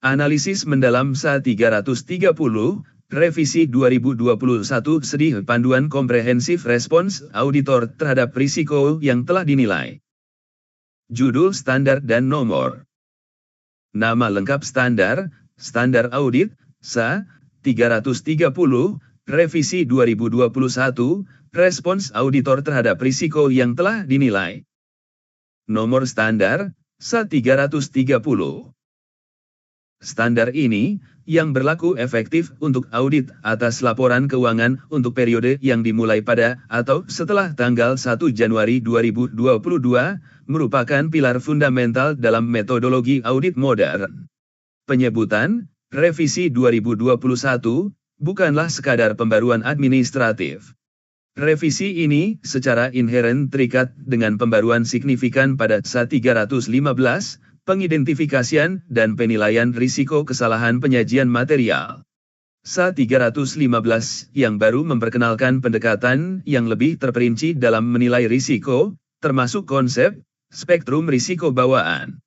Analisis mendalam SA 330, Revisi 2021 sedih panduan komprehensif respons auditor terhadap risiko yang telah dinilai. Judul standar dan nomor. Nama lengkap standar, standar audit, SA 330, Revisi 2021, respons auditor terhadap risiko yang telah dinilai. Nomor standar, SA 330. Standar ini, yang berlaku efektif untuk audit atas laporan keuangan untuk periode yang dimulai pada atau setelah tanggal 1 Januari 2022, merupakan pilar fundamental dalam metodologi audit modern. Penyebutan, Revisi 2021, bukanlah sekadar pembaruan administratif. Revisi ini secara inheren terikat dengan pembaruan signifikan pada SA 315, pengidentifikasian dan penilaian risiko kesalahan penyajian material. SA 315 yang baru memperkenalkan pendekatan yang lebih terperinci dalam menilai risiko, termasuk konsep, spektrum risiko bawaan.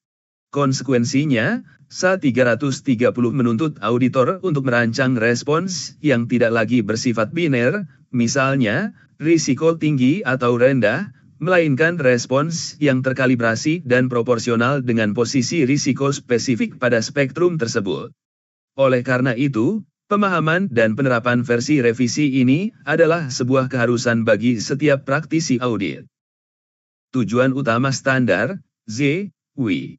Konsekuensinya, SA 330 menuntut auditor untuk merancang respons yang tidak lagi bersifat biner, misalnya, risiko tinggi atau rendah, melainkan respons yang terkalibrasi dan proporsional dengan posisi risiko spesifik pada spektrum tersebut. Oleh karena itu, pemahaman dan penerapan versi revisi ini adalah sebuah keharusan bagi setiap praktisi audit. Tujuan utama standar, ZW.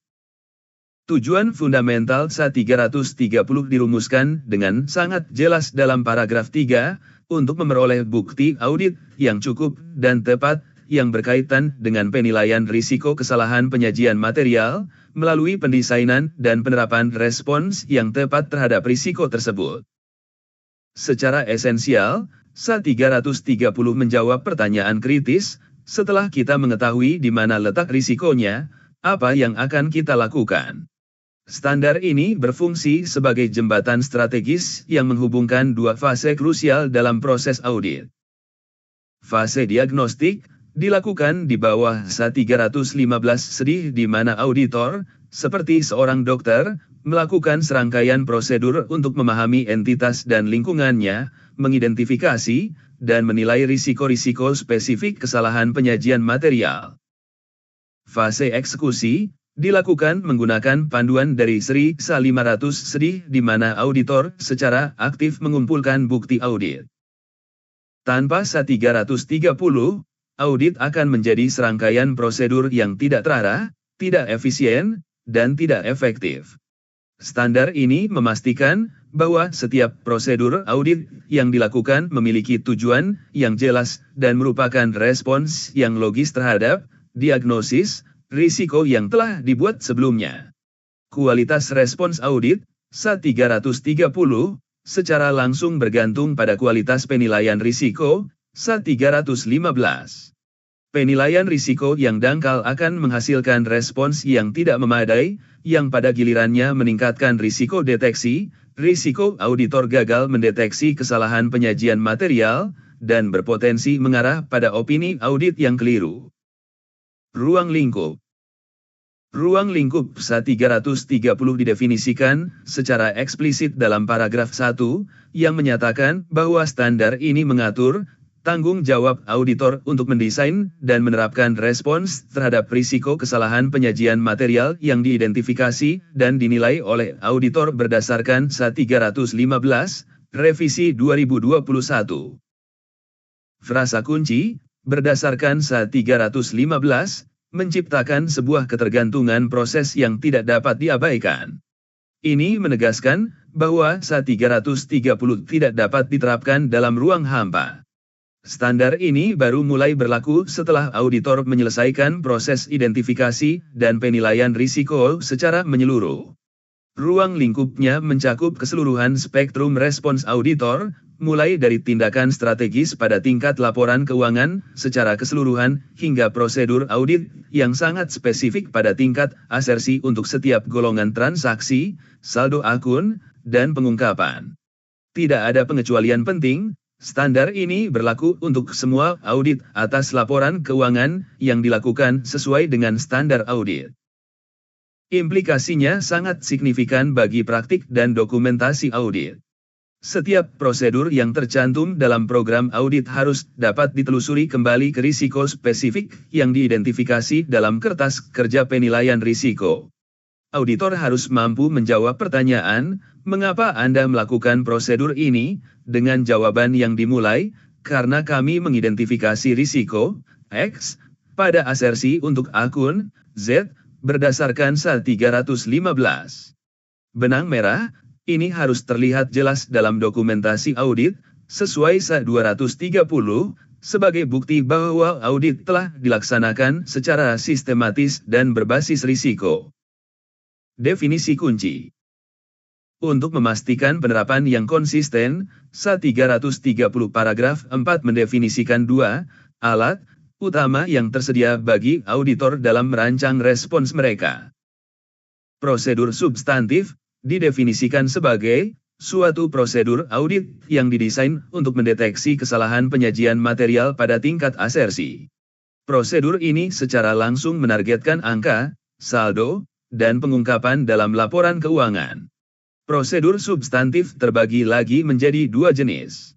Tujuan fundamental SA 330 dirumuskan dengan sangat jelas dalam paragraf 3, untuk memperoleh bukti audit yang cukup dan tepat, yang berkaitan dengan penilaian risiko kesalahan penyajian material, melalui pendesainan dan penerapan respons yang tepat terhadap risiko tersebut. Secara esensial, SA 330 menjawab pertanyaan kritis, setelah kita mengetahui di mana letak risikonya, apa yang akan kita lakukan. Standar ini berfungsi sebagai jembatan strategis yang menghubungkan dua fase krusial dalam proses audit. Fase diagnostik, dilakukan di bawah SA 315 sedih di mana auditor, seperti seorang dokter, melakukan serangkaian prosedur untuk memahami entitas dan lingkungannya, mengidentifikasi, dan menilai risiko-risiko spesifik kesalahan penyajian material. Fase eksekusi, dilakukan menggunakan panduan dari Sri SA 500 sedih di mana auditor secara aktif mengumpulkan bukti audit. Tanpa SA 330, audit akan menjadi serangkaian prosedur yang tidak terarah, tidak efisien, dan tidak efektif. Standar ini memastikan bahwa setiap prosedur audit yang dilakukan memiliki tujuan yang jelas dan merupakan respons yang logis terhadap diagnosis risiko yang telah dibuat sebelumnya. Kualitas respons audit, SA 330, secara langsung bergantung pada kualitas penilaian risiko, SA 315. Penilaian risiko yang dangkal akan menghasilkan respons yang tidak memadai, yang pada gilirannya meningkatkan risiko deteksi, risiko auditor gagal mendeteksi kesalahan penyajian material, dan berpotensi mengarah pada opini audit yang keliru. Ruang lingkup. Ruang lingkup SA 330 didefinisikan secara eksplisit dalam paragraf 1, yang menyatakan bahwa standar ini mengatur tanggung jawab auditor untuk mendesain dan menerapkan respons terhadap risiko kesalahan penyajian material yang diidentifikasi dan dinilai oleh auditor berdasarkan SA 315, Revisi 2021. Frasa kunci, berdasarkan SA 315, menciptakan sebuah ketergantungan proses yang tidak dapat diabaikan. Ini menegaskan bahwa SA 330 tidak dapat diterapkan dalam ruang hampa. Standar ini baru mulai berlaku setelah auditor menyelesaikan proses identifikasi dan penilaian risiko secara menyeluruh. Ruang lingkupnya mencakup keseluruhan spektrum respons auditor, mulai dari tindakan strategis pada tingkat laporan keuangan secara keseluruhan hingga prosedur audit yang sangat spesifik pada tingkat asersi untuk setiap golongan transaksi, saldo akun, dan pengungkapan. Tidak ada pengecualian penting. Standar ini berlaku untuk semua audit atas laporan keuangan yang dilakukan sesuai dengan standar audit. Implikasinya sangat signifikan bagi praktik dan dokumentasi audit. Setiap prosedur yang tercantum dalam program audit harus dapat ditelusuri kembali ke risiko spesifik yang diidentifikasi dalam kertas kerja penilaian risiko. Auditor harus mampu menjawab pertanyaan, mengapa Anda melakukan prosedur ini, dengan jawaban yang dimulai, karena kami mengidentifikasi risiko, X, pada asersi untuk akun, Z, berdasarkan SA 315. Benang merah, ini harus terlihat jelas dalam dokumentasi audit, sesuai SA 230, sebagai bukti bahwa audit telah dilaksanakan secara sistematis dan berbasis risiko. Definisi kunci. Untuk memastikan penerapan yang konsisten, SA 330 paragraf 4 mendefinisikan dua alat utama yang tersedia bagi auditor dalam merancang respons mereka. Prosedur substantif didefinisikan sebagai suatu prosedur audit yang didesain untuk mendeteksi kesalahan penyajian material pada tingkat asersi. Prosedur ini secara langsung menargetkan angka, saldo, dan pengungkapan dalam laporan keuangan. Prosedur substantif terbagi lagi menjadi dua jenis.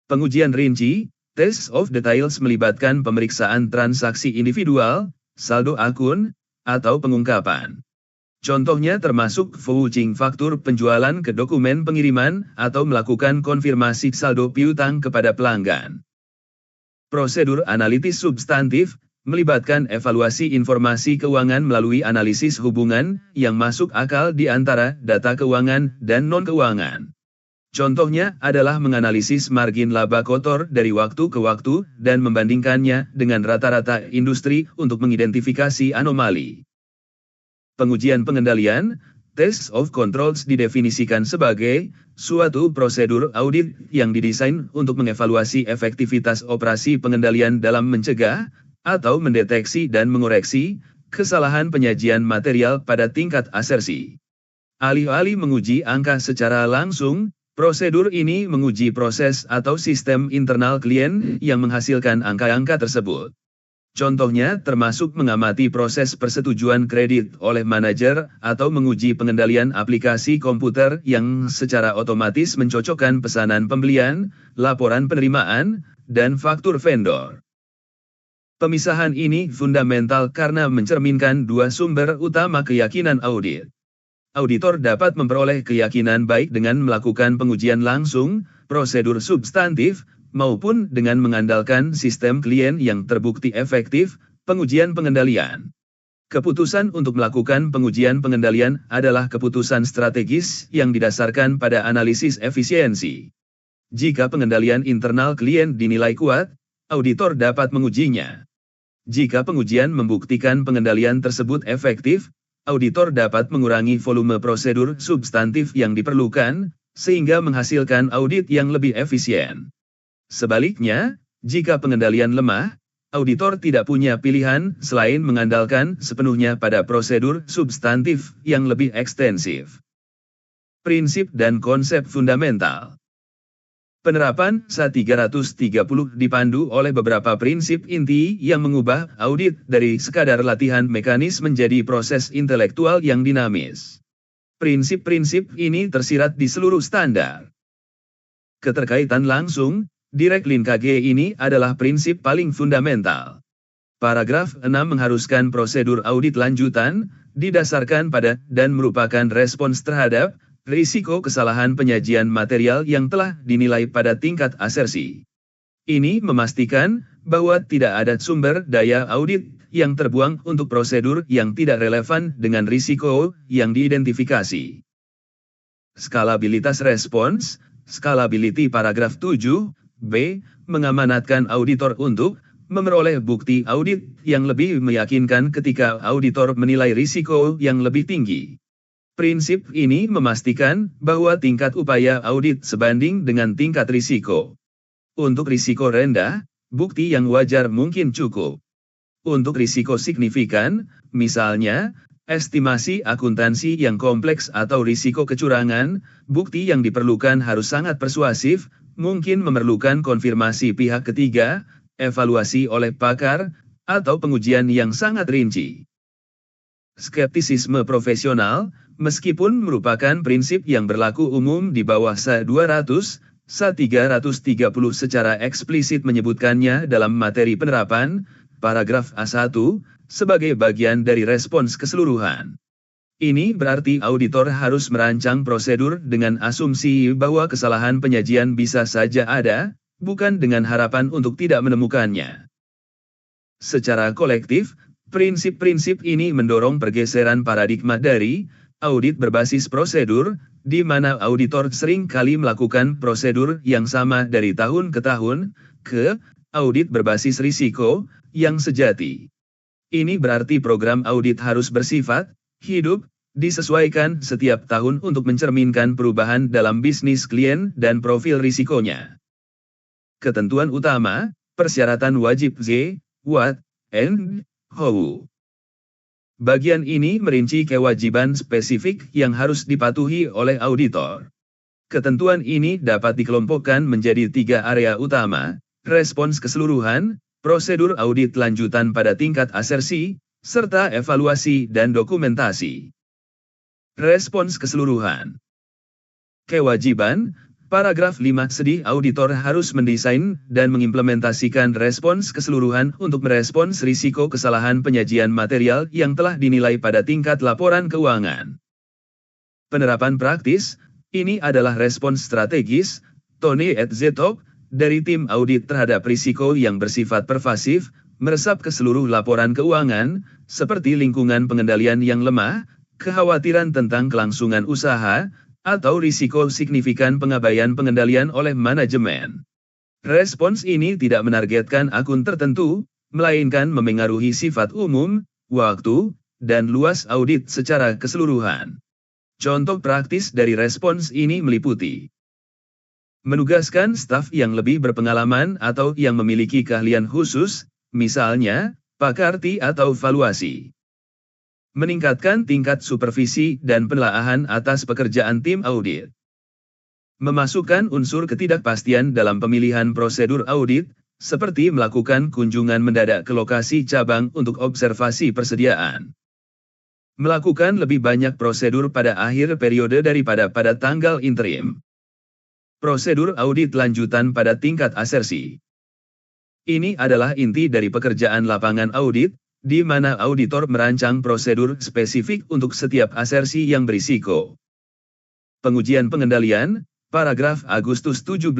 Pengujian rinci, test of details, melibatkan pemeriksaan transaksi individual, saldo akun, atau pengungkapan. Contohnya termasuk vouching faktur penjualan ke dokumen pengiriman atau melakukan konfirmasi saldo piutang kepada pelanggan. Prosedur analitis substantif melibatkan evaluasi informasi keuangan melalui analisis hubungan yang masuk akal di antara data keuangan dan non-keuangan. Contohnya adalah menganalisis margin laba kotor dari waktu ke waktu dan membandingkannya dengan rata-rata industri untuk mengidentifikasi anomali. Pengujian pengendalian, test of controls, didefinisikan sebagai suatu prosedur audit yang didesain untuk mengevaluasi efektivitas operasi pengendalian dalam mencegah atau mendeteksi dan mengoreksi kesalahan penyajian material pada tingkat asersi. Alih-alih menguji angka secara langsung, prosedur ini menguji proses atau sistem internal klien yang menghasilkan angka-angka tersebut. Contohnya termasuk mengamati proses persetujuan kredit oleh manajer atau menguji pengendalian aplikasi komputer yang secara otomatis mencocokkan pesanan pembelian, laporan penerimaan, dan faktur vendor. Pemisahan ini fundamental karena mencerminkan dua sumber utama keyakinan audit. Auditor dapat memperoleh keyakinan baik dengan melakukan pengujian langsung, prosedur substantif, maupun dengan mengandalkan sistem klien yang terbukti efektif, pengujian pengendalian. Keputusan untuk melakukan pengujian pengendalian adalah keputusan strategis yang didasarkan pada analisis efisiensi. Jika pengendalian internal klien dinilai kuat, auditor dapat mengujinya. Jika pengujian membuktikan pengendalian tersebut efektif, auditor dapat mengurangi volume prosedur substantif yang diperlukan, sehingga menghasilkan audit yang lebih efisien. Sebaliknya, jika pengendalian lemah, auditor tidak punya pilihan selain mengandalkan sepenuhnya pada prosedur substantif yang lebih ekstensif. Prinsip dan konsep fundamental. Penerapan SA 330 dipandu oleh beberapa prinsip inti yang mengubah audit dari sekadar latihan mekanis menjadi proses intelektual yang dinamis. Prinsip-prinsip ini tersirat di seluruh standar. Keterkaitan langsung, Direct Link KG ini adalah prinsip paling fundamental. Paragraf 6 mengharuskan prosedur audit lanjutan, didasarkan pada dan merupakan respons terhadap risiko kesalahan penyajian material yang telah dinilai pada tingkat asersi. Ini memastikan bahwa tidak ada sumber daya audit yang terbuang untuk prosedur yang tidak relevan dengan risiko yang diidentifikasi. Skalabilitas respons, scalability paragraf 7, B, mengamanatkan auditor untuk memperoleh bukti audit yang lebih meyakinkan ketika auditor menilai risiko yang lebih tinggi. Prinsip ini memastikan bahwa tingkat upaya audit sebanding dengan tingkat risiko. Untuk risiko rendah, bukti yang wajar mungkin cukup. Untuk risiko signifikan, misalnya, estimasi akuntansi yang kompleks atau risiko kecurangan, bukti yang diperlukan harus sangat persuasif, mungkin memerlukan konfirmasi pihak ketiga, evaluasi oleh pakar, atau pengujian yang sangat rinci. Skeptisisme profesional, meskipun merupakan prinsip yang berlaku umum di bawah SA 200, SA 330 secara eksplisit menyebutkannya dalam materi penerapan, paragraf A1, sebagai bagian dari respons keseluruhan. Ini berarti auditor harus merancang prosedur dengan asumsi bahwa kesalahan penyajian bisa saja ada, bukan dengan harapan untuk tidak menemukannya. Secara kolektif, prinsip-prinsip ini mendorong pergeseran paradigma dari audit berbasis prosedur, di mana auditor sering kali melakukan prosedur yang sama dari tahun ke tahun, ke audit berbasis risiko yang sejati. Ini berarti program audit harus bersifat hidup, disesuaikan setiap tahun untuk mencerminkan perubahan dalam bisnis klien dan profil risikonya. Ketentuan utama, persyaratan wajib Z, what, and how. Bagian ini merinci kewajiban spesifik yang harus dipatuhi oleh auditor. Ketentuan ini dapat dikelompokkan menjadi 3 area utama, respons keseluruhan, prosedur audit lanjutan pada tingkat asersi, serta evaluasi dan dokumentasi. Respons keseluruhan. Kewajiban, paragraf 5 sedih auditor harus mendesain dan mengimplementasikan respons keseluruhan untuk merespons risiko kesalahan penyajian material yang telah dinilai pada tingkat laporan keuangan. Penerapan praktis, ini adalah respons strategis, Tony et Zetop, dari tim audit terhadap risiko yang bersifat pervasif, meresap ke seluruh laporan keuangan, seperti lingkungan pengendalian yang lemah, kekhawatiran tentang kelangsungan usaha, atau risiko signifikan pengabaian pengendalian oleh manajemen. Respons ini tidak menargetkan akun tertentu, melainkan memengaruhi sifat umum, waktu, dan luas audit secara keseluruhan. Contoh praktis dari respons ini meliputi menugaskan staf yang lebih berpengalaman atau yang memiliki keahlian khusus, misalnya, pakar TI atau valuasi. Meningkatkan tingkat supervisi dan penelaahan atas pekerjaan tim audit. Memasukkan unsur ketidakpastian dalam pemilihan prosedur audit, seperti melakukan kunjungan mendadak ke lokasi cabang untuk observasi persediaan. Melakukan lebih banyak prosedur pada akhir periode daripada pada tanggal interim. Prosedur audit lanjutan pada tingkat asersi. Ini adalah inti dari pekerjaan lapangan audit, di mana auditor merancang prosedur spesifik untuk setiap asersi yang berisiko. Pengujian pengendalian, paragraf Agustus 17.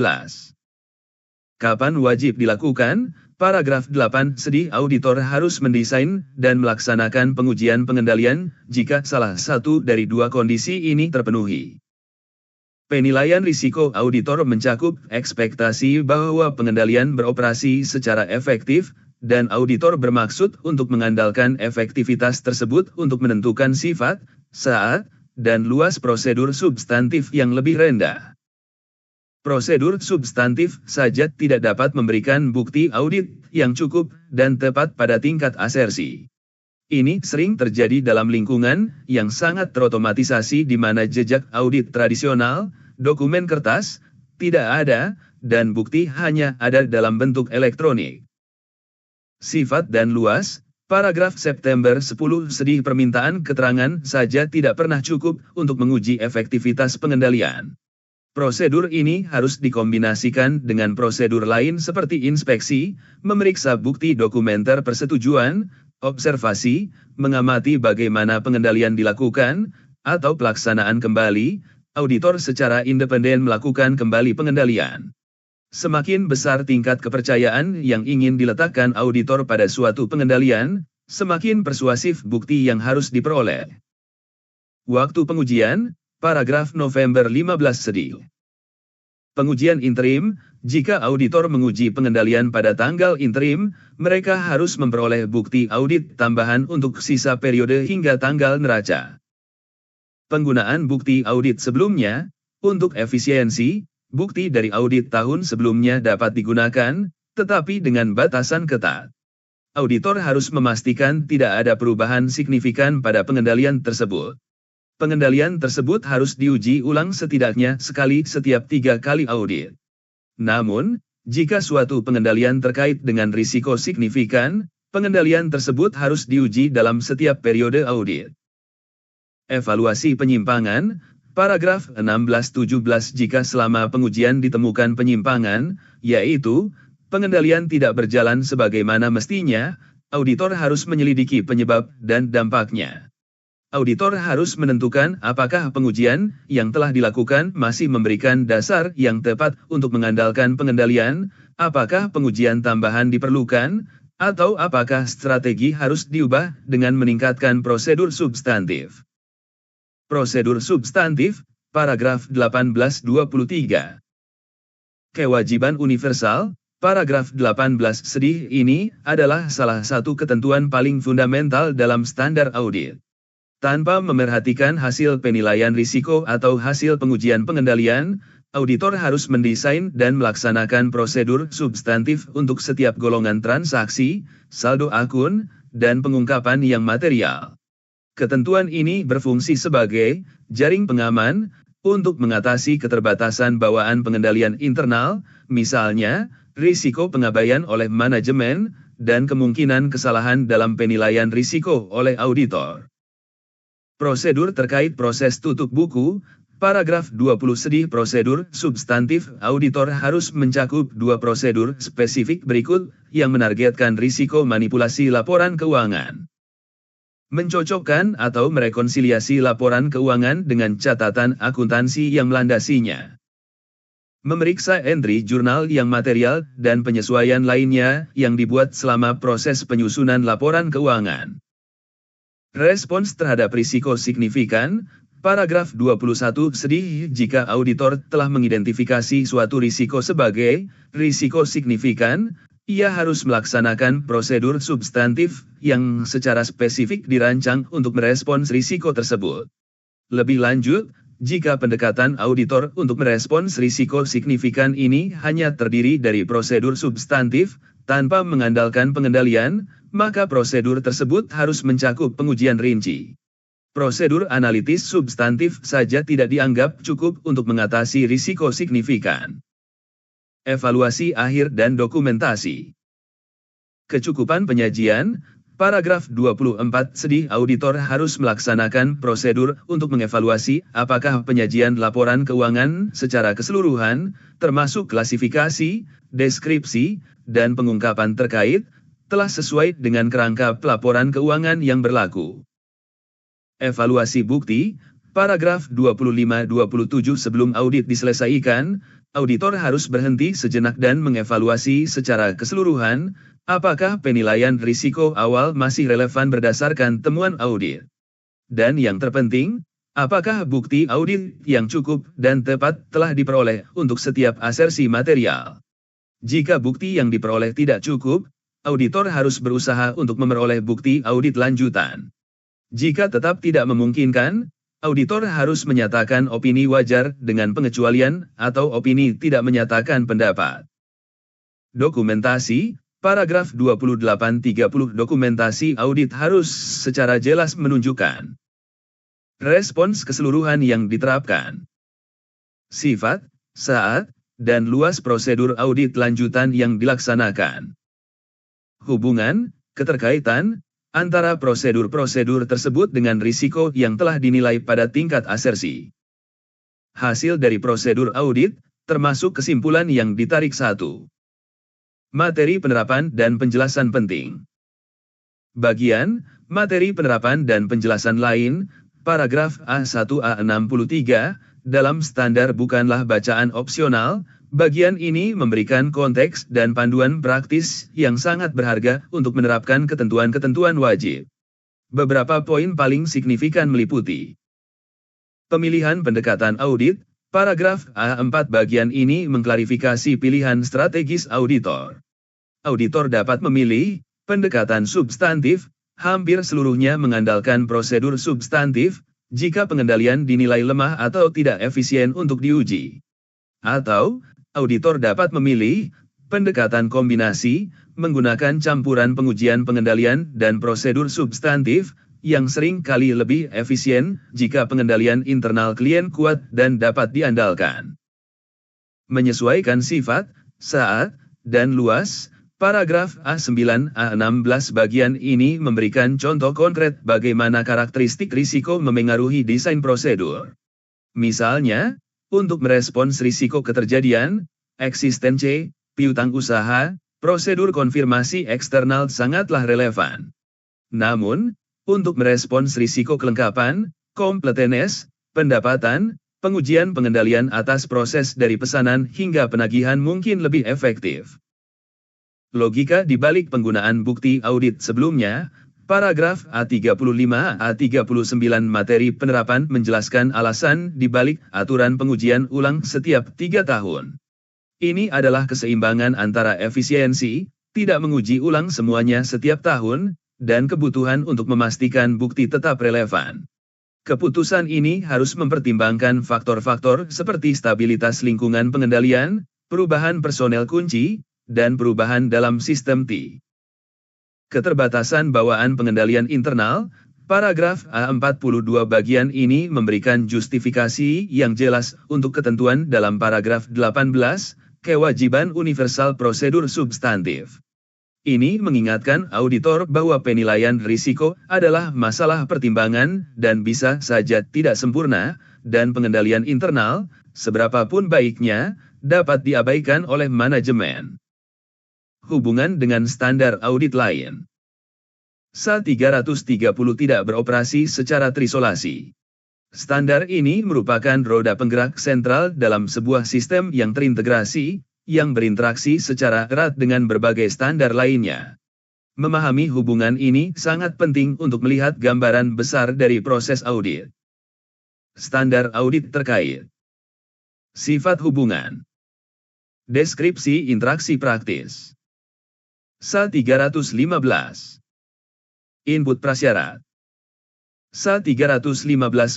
Kapan wajib dilakukan? Paragraf 8 sedih auditor harus mendesain dan melaksanakan pengujian pengendalian jika salah satu dari 2 kondisi ini terpenuhi. Penilaian risiko auditor mencakup ekspektasi bahwa pengendalian beroperasi secara efektif, dan auditor bermaksud untuk mengandalkan efektivitas tersebut untuk menentukan sifat, saat, dan luas prosedur substantif yang lebih rendah. Prosedur substantif saja tidak dapat memberikan bukti audit yang cukup dan tepat pada tingkat asersi. Ini sering terjadi dalam lingkungan yang sangat terotomatisasi di mana jejak audit tradisional, dokumen kertas, tidak ada, dan bukti hanya ada dalam bentuk elektronik. Sifat dan luas, paragraf September 10 sedih permintaan keterangan saja tidak pernah cukup untuk menguji efektivitas pengendalian. Prosedur ini harus dikombinasikan dengan prosedur lain seperti inspeksi, memeriksa bukti dokumenter persetujuan, observasi, mengamati bagaimana pengendalian dilakukan, atau pelaksanaan kembali, auditor secara independen melakukan kembali pengendalian. Semakin besar tingkat kepercayaan yang ingin diletakkan auditor pada suatu pengendalian, semakin persuasif bukti yang harus diperoleh. Waktu pengujian, paragraf November 15 sedih. Pengujian interim, jika auditor menguji pengendalian pada tanggal interim, mereka harus memperoleh bukti audit tambahan untuk sisa periode hingga tanggal neraca. Penggunaan bukti audit sebelumnya, untuk efisiensi, bukti dari audit tahun sebelumnya dapat digunakan, tetapi dengan batasan ketat. Auditor harus memastikan tidak ada perubahan signifikan pada pengendalian tersebut. Pengendalian tersebut harus diuji ulang setidaknya sekali setiap 3 kali audit. Namun, jika suatu pengendalian terkait dengan risiko signifikan, Pengendalian tersebut harus diuji dalam setiap periode audit. Evaluasi penyimpangan, paragraf 16-17 jika selama pengujian ditemukan penyimpangan, yaitu, pengendalian tidak berjalan sebagaimana mestinya, auditor harus menyelidiki penyebab dan dampaknya. Auditor harus menentukan apakah pengujian yang telah dilakukan masih memberikan dasar yang tepat untuk mengandalkan pengendalian, apakah pengujian tambahan diperlukan, atau apakah strategi harus diubah dengan meningkatkan prosedur substantif. Prosedur substantif, paragraf 18-23. Kewajiban universal, paragraf 18 sedih ini adalah salah satu ketentuan paling fundamental dalam standar audit. Tanpa memerhatikan hasil penilaian risiko atau hasil pengujian pengendalian, auditor harus mendesain dan melaksanakan prosedur substantif untuk setiap golongan transaksi, saldo akun, dan pengungkapan yang material. Ketentuan ini berfungsi sebagai jaring pengaman untuk mengatasi keterbatasan bawaan pengendalian internal, misalnya risiko pengabaian oleh manajemen dan kemungkinan kesalahan dalam penilaian risiko oleh auditor. Prosedur terkait proses tutup buku, paragraf 20 sedih prosedur substantif auditor harus mencakup dua prosedur spesifik berikut yang menargetkan risiko manipulasi laporan keuangan. Mencocokkan atau merekonsiliasi laporan keuangan dengan catatan akuntansi yang melandasinya. Memeriksa entry jurnal yang material dan penyesuaian lainnya yang dibuat selama proses penyusunan laporan keuangan. Respons terhadap risiko signifikan, paragraf 21 sedih jika auditor telah mengidentifikasi suatu risiko sebagai risiko signifikan, ia harus melaksanakan prosedur substantif yang secara spesifik dirancang untuk merespons risiko tersebut. Lebih lanjut, jika pendekatan auditor untuk merespons risiko signifikan ini hanya terdiri dari prosedur substantif, tanpa mengandalkan pengendalian, maka prosedur tersebut harus mencakup pengujian rinci. Prosedur analitis substantif saja tidak dianggap cukup untuk mengatasi risiko signifikan. Evaluasi akhir dan dokumentasi. Kecukupan penyajian, paragraf 24 sedih auditor harus melaksanakan prosedur untuk mengevaluasi apakah penyajian laporan keuangan secara keseluruhan, termasuk klasifikasi, deskripsi, dan pengungkapan terkait, telah sesuai dengan kerangka pelaporan keuangan yang berlaku. Evaluasi bukti, paragraf 25-27 sebelum audit diselesaikan, auditor harus berhenti sejenak dan mengevaluasi secara keseluruhan, apakah penilaian risiko awal masih relevan berdasarkan temuan audit. Dan yang terpenting, apakah bukti audit yang cukup dan tepat telah diperoleh untuk setiap asersi material. Jika bukti yang diperoleh tidak cukup, auditor harus berusaha untuk memperoleh bukti audit lanjutan. Jika tetap tidak memungkinkan, auditor harus menyatakan opini wajar dengan pengecualian atau opini tidak menyatakan pendapat. Dokumentasi, paragraf 28-30 dokumentasi audit harus secara jelas menunjukkan respons keseluruhan yang diterapkan, sifat, saat, dan luas prosedur audit lanjutan yang dilaksanakan. Hubungan, keterkaitan, antara prosedur-prosedur tersebut dengan risiko yang telah dinilai pada tingkat asersi. Hasil dari prosedur audit, termasuk kesimpulan yang ditarik 1. Materi penerapan dan penjelasan penting. Bagian, materi penerapan dan penjelasan lain, paragraf A1A63, dalam standar bukanlah bacaan opsional. Bagian ini memberikan konteks dan panduan praktis yang sangat berharga untuk menerapkan ketentuan-ketentuan wajib. Beberapa poin paling signifikan meliputi pemilihan pendekatan audit, paragraf A4 bagian ini mengklarifikasi pilihan strategis auditor. Auditor dapat memilih pendekatan substantif, hampir seluruhnya mengandalkan prosedur substantif, jika pengendalian dinilai lemah atau tidak efisien untuk diuji. Atau, auditor dapat memilih pendekatan kombinasi, menggunakan campuran pengujian pengendalian dan prosedur substantif, yang sering kali lebih efisien jika pengendalian internal klien kuat dan dapat diandalkan. Menyesuaikan sifat, saat, dan luas, Paragraf A9-A16 bagian ini memberikan contoh konkret bagaimana karakteristik risiko memengaruhi desain prosedur. Misalnya, untuk merespons risiko keterjadian, eksistensi, piutang usaha, prosedur konfirmasi eksternal sangatlah relevan. Namun, untuk merespons risiko kelengkapan, kompleteness, pendapatan, pengujian pengendalian atas proses dari pesanan hingga penagihan mungkin lebih efektif. Logika di balik penggunaan bukti audit sebelumnya, paragraf A35-A39 materi penerapan menjelaskan alasan di balik aturan pengujian ulang setiap 3 tahun. Ini adalah keseimbangan antara efisiensi, tidak menguji ulang semuanya setiap tahun, dan kebutuhan untuk memastikan bukti tetap relevan. Keputusan ini harus mempertimbangkan faktor-faktor seperti stabilitas lingkungan pengendalian, perubahan personel kunci, dan perubahan dalam sistem T. Keterbatasan bawaan pengendalian internal, paragraf A42 bagian ini memberikan justifikasi yang jelas untuk ketentuan dalam paragraf 18, kewajiban universal prosedur substantif. Ini mengingatkan auditor bahwa penilaian risiko adalah masalah pertimbangan dan bisa saja tidak sempurna, dan pengendalian internal, seberapapun baiknya, dapat diabaikan oleh manajemen. Hubungan dengan standar audit lain. SA 330 tidak beroperasi secara terisolasi. Standar ini merupakan roda penggerak sentral dalam sebuah sistem yang terintegrasi, yang berinteraksi secara erat dengan berbagai standar lainnya. Memahami hubungan ini sangat penting untuk melihat gambaran besar dari proses audit. Standar audit terkait. Sifat hubungan. Deskripsi interaksi praktis. SA 315. Input prasyarat. SA 315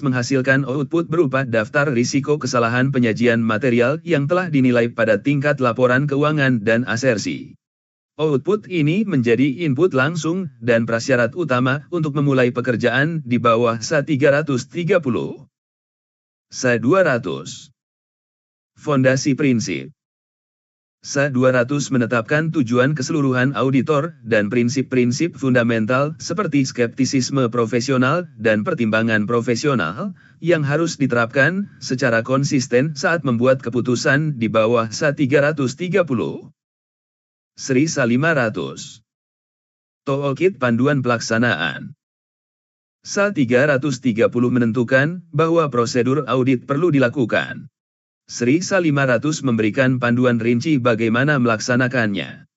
menghasilkan output berupa daftar risiko kesalahan penyajian material yang telah dinilai pada tingkat laporan keuangan dan asersi. Output ini menjadi input langsung dan prasyarat utama untuk memulai pekerjaan di bawah SA 330. SA 200. Fondasi prinsip. SA 200 menetapkan tujuan keseluruhan auditor dan prinsip-prinsip fundamental seperti skeptisisme profesional dan pertimbangan profesional yang harus diterapkan secara konsisten saat membuat keputusan di bawah SA 330. Seri SA 500. Toolkit Panduan Pelaksanaan. SA 330 menentukan bahwa prosedur audit perlu dilakukan. Seri SA 500 memberikan panduan rinci bagaimana melaksanakannya.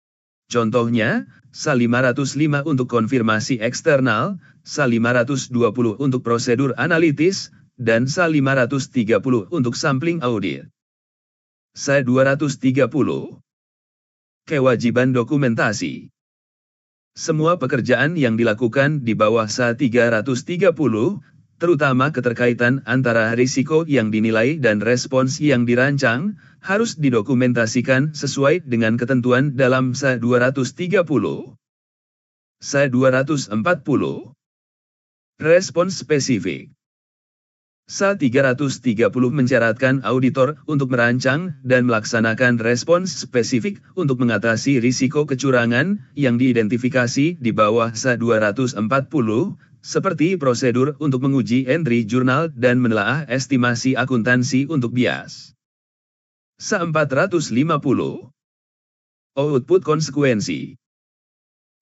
Contohnya, SA 505 untuk konfirmasi eksternal, SA 520 untuk prosedur analitis, dan SA 530 untuk sampling audit. SA 230. Kewajiban dokumentasi. Semua pekerjaan yang dilakukan di bawah SA 330, terutama keterkaitan antara risiko yang dinilai dan respons yang dirancang, harus didokumentasikan sesuai dengan ketentuan dalam SA 230. SA 240. Respons spesifik. SA 330 mencaratkan auditor untuk merancang dan melaksanakan respons spesifik untuk mengatasi risiko kecurangan yang diidentifikasi di bawah SA 240, seperti prosedur untuk menguji entry jurnal dan menelaah estimasi akuntansi untuk bias. SA 450. Output konsekuensi.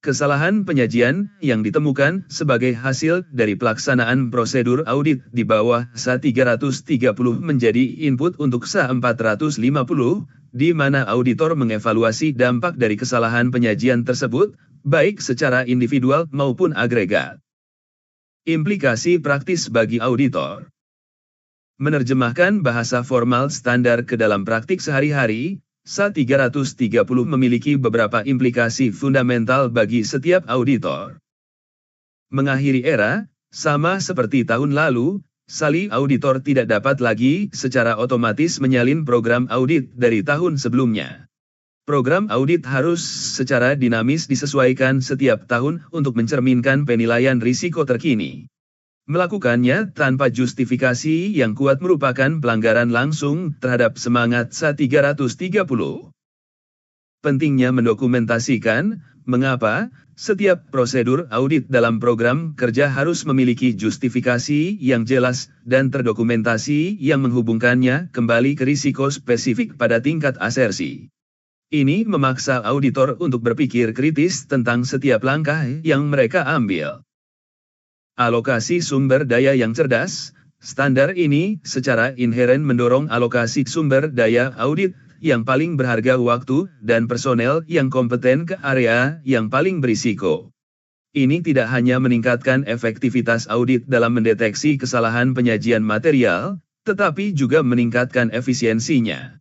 Kesalahan penyajian yang ditemukan sebagai hasil dari pelaksanaan prosedur audit di bawah SA 330 menjadi input untuk SA 450, di mana auditor mengevaluasi dampak dari kesalahan penyajian tersebut, baik secara individual maupun agregat. Implikasi praktis bagi auditor. Menerjemahkan bahasa formal standar ke dalam praktik sehari-hari, SA 330 memiliki beberapa implikasi fundamental bagi setiap auditor. Mengakhiri era, sama seperti tahun lalu, SALI auditor tidak dapat lagi secara otomatis menyalin program audit dari tahun sebelumnya. Program audit harus secara dinamis disesuaikan setiap tahun untuk mencerminkan penilaian risiko terkini. Melakukannya tanpa justifikasi yang kuat merupakan pelanggaran langsung terhadap semangat SA 330. pentingnya mendokumentasikan mengapa setiap prosedur audit dalam program kerja harus memiliki justifikasi yang jelas dan terdokumentasi yang menghubungkannya kembali ke risiko spesifik pada tingkat asersi. Ini memaksa auditor untuk berpikir kritis tentang setiap langkah yang mereka ambil. Alokasi sumber daya yang cerdas. Standar ini secara inheren mendorong alokasi sumber daya audit yang paling berharga waktu dan personel yang kompeten ke area yang paling berisiko. Ini tidak hanya meningkatkan efektivitas audit dalam mendeteksi kesalahan penyajian material, tetapi juga meningkatkan efisiensinya.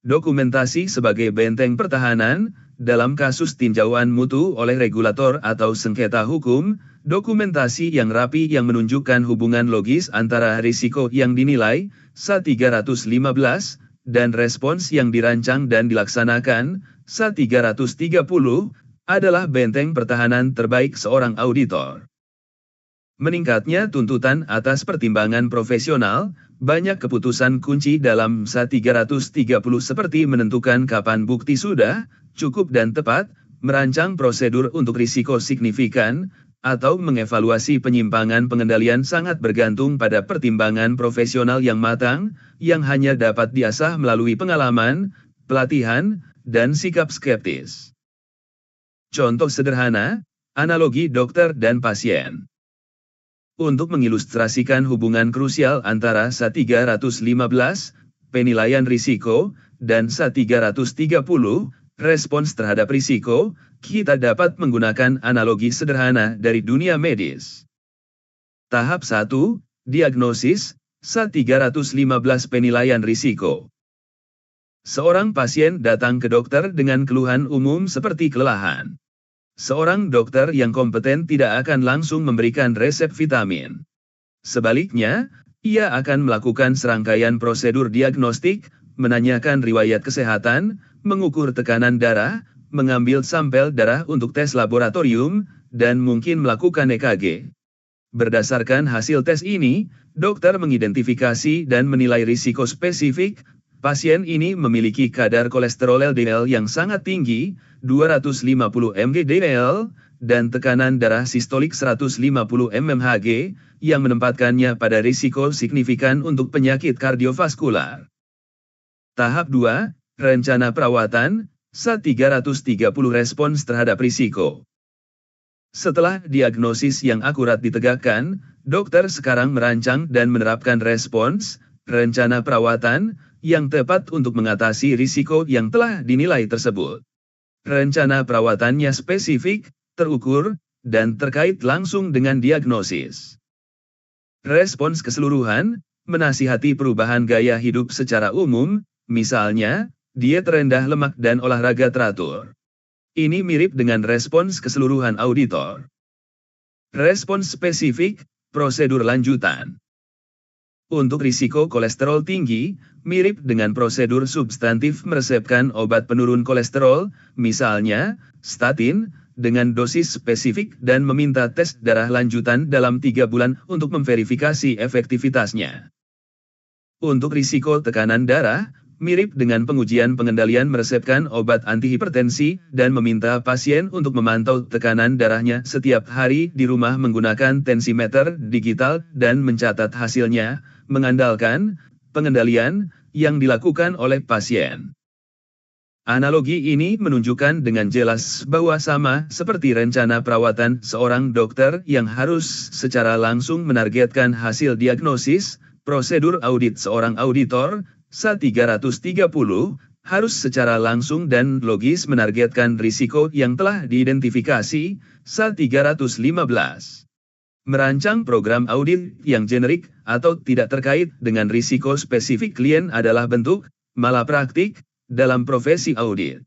Dokumentasi sebagai benteng pertahanan. Dalam kasus tinjauan mutu oleh regulator atau sengketa hukum, dokumentasi yang rapi yang menunjukkan hubungan logis antara risiko yang dinilai, SA315, dan respons yang dirancang dan dilaksanakan, SA330, adalah benteng pertahanan terbaik seorang auditor. Meningkatnya tuntutan atas pertimbangan profesional, banyak keputusan kunci dalam SA330 seperti menentukan kapan bukti sudah cukup dan tepat, merancang prosedur untuk risiko signifikan, atau mengevaluasi penyimpangan pengendalian sangat bergantung pada pertimbangan profesional yang matang, yang hanya dapat diasah melalui pengalaman, pelatihan, dan sikap skeptis. Contoh sederhana, analogi dokter dan pasien. Untuk mengilustrasikan hubungan krusial antara SA315, penilaian risiko, dan SA330, respons terhadap risiko, kita dapat menggunakan analogi sederhana dari dunia medis. Tahap 1, diagnosis, SA315 penilaian risiko. Seorang pasien datang ke dokter dengan keluhan umum seperti kelelahan. Seorang dokter yang kompeten tidak akan langsung memberikan resep vitamin. Sebaliknya, ia akan melakukan serangkaian prosedur diagnostik, menanyakan riwayat kesehatan, mengukur tekanan darah, mengambil sampel darah untuk tes laboratorium, dan mungkin melakukan EKG. Berdasarkan hasil tes ini, dokter mengidentifikasi dan menilai risiko spesifik. Pasien ini memiliki kadar kolesterol LDL yang sangat tinggi, 250 mg/dl, dan tekanan darah sistolik 150 mmHg, yang menempatkannya pada risiko signifikan untuk penyakit kardiovaskular. Tahap 2, rencana perawatan, SA330 respons terhadap risiko. Setelah diagnosis yang akurat ditegakkan, dokter sekarang merancang dan menerapkan respons, rencana perawatan, yang tepat untuk mengatasi risiko yang telah dinilai tersebut. Rencana perawatannya spesifik, terukur, dan terkait langsung dengan diagnosis. Respons keseluruhan, menasihati perubahan gaya hidup secara umum, misalnya, diet rendah lemak dan olahraga teratur. Ini mirip dengan respons keseluruhan auditor. Respons spesifik, prosedur lanjutan. Untuk risiko kolesterol tinggi, mirip dengan prosedur substantif meresepkan obat penurun kolesterol, misalnya, statin, dengan dosis spesifik dan meminta tes darah lanjutan dalam 3 bulan untuk memverifikasi efektivitasnya. Untuk risiko tekanan darah, mirip dengan pengujian pengendalian meresepkan obat antihipertensi dan meminta pasien untuk memantau tekanan darahnya setiap hari di rumah menggunakan tensimeter digital dan mencatat hasilnya, mengandalkan pengendalian yang dilakukan oleh pasien. Analogi ini menunjukkan dengan jelas bahwa sama seperti rencana perawatan seorang dokter yang harus secara langsung menargetkan hasil diagnosis, prosedur audit seorang auditor, SA330, harus secara langsung dan logis menargetkan risiko yang telah diidentifikasi, SA315. Merancang program audit yang generik atau tidak terkait dengan risiko spesifik klien adalah bentuk malapraktik dalam profesi audit.